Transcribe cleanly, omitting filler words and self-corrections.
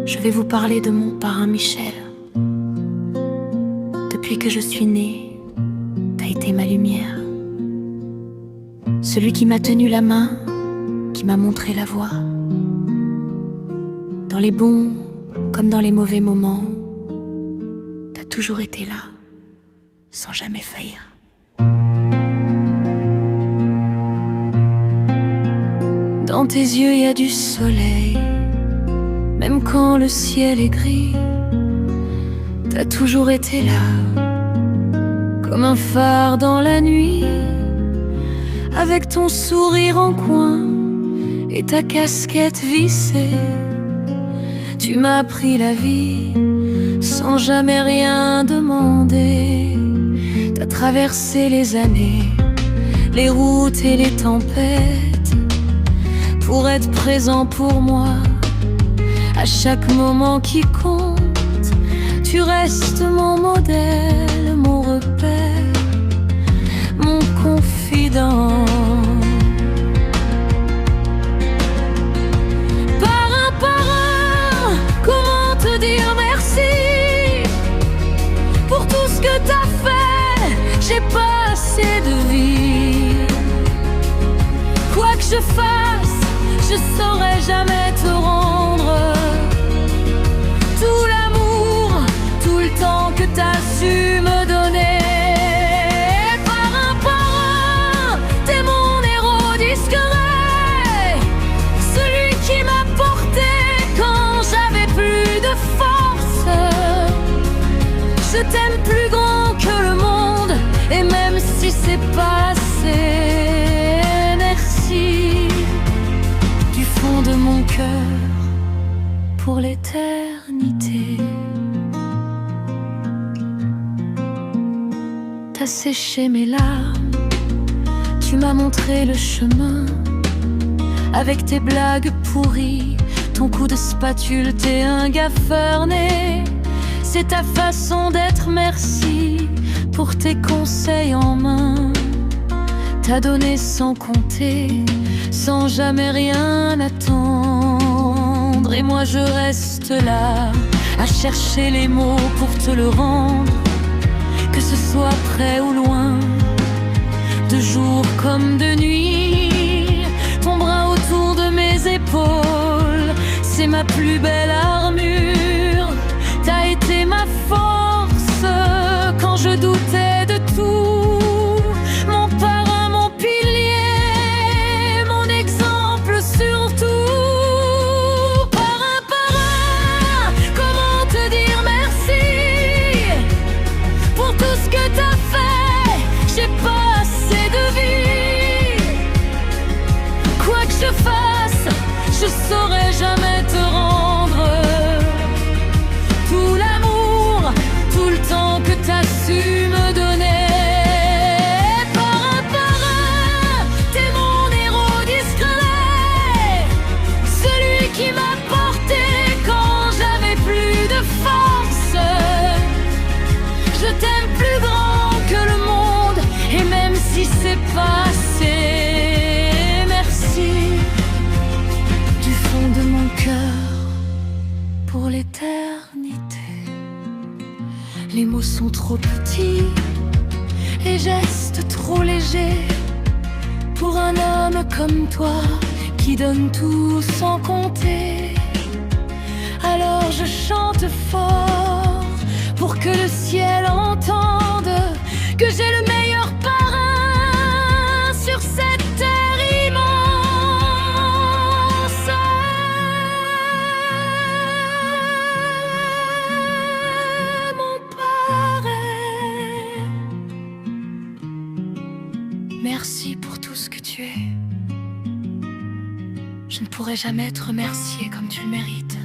je vais vous parler de mon parrain Michel. Depuis que je suis née, t'as été ma lumière. Celui qui m'a tenu la main, qui m'a montré la voie. Dans les bons comme dans les mauvais moments, t'as toujours été là, sans jamais faillir. Dans tes yeux y a du soleil, même quand le ciel est gris. T'as toujours été là, comme un phare dans la nuit. Avec ton sourire en coin et ta casquette vissée, tu m'as appris la vie sans jamais rien demander. T'as traversé les années, les routes et les tempêtes, pour être présent pour moi à chaque moment qui compte. Tu restes mon modèle, mon repère, mon confident. Parrain, comment te dire merci pour tout ce que t'as fait? J'ai pas assez de vie. Quoi que je fasse, je saurais jamais te rendre tout l'amour, tout le temps que t'as su me donner. Parrain, t'es mon héros discret, celui qui m'a porté quand j'avais plus de force. Je t'aime plus grand que le monde, et même si c'est passé, merci du fond de mon cœur pour l'éternité. T'as séché mes larmes, tu m'as montré le chemin. Avec tes blagues pourries, ton coup de spatule, t'es un gaffeur né. C'est ta façon d'être, merci pour tes conseils en main. T'as donné sans compter, sans jamais rien attendre. Et moi je reste là, à chercher les mots pour te le rendre. Que ce soit près ou loin, de jour comme de nuit, ton bras autour de mes épaules, c'est ma plus belle armure. T'as été ma force quand je doutais de tout, mon parrain, mon pilier, mon exemple surtout. Parrain, comment te dire merci pour tout ce que t'as fait? J'ai pas assez de vie. Quoi que je fasse, je saurais jamais te rendre tout l'amour, tout le temps que t'as su me donner. Parrain, t'es mon héros discret, celui qui m'a porté quand j'avais plus de force. Je t'aime plus grand que le monde, et même si c'est passé, merci du fond de mon cœur pour l'éternité. Les mots sont trop petits, les gestes trop légers pour un homme comme toi qui donne tout sans compter. Alors je chante fort pour que le ciel entende que j'ai le meilleur parrain sur cette terre immense. Mon parrain, merci pour tout ce que tu es. Je ne pourrai jamais te remercier comme tu le mérites.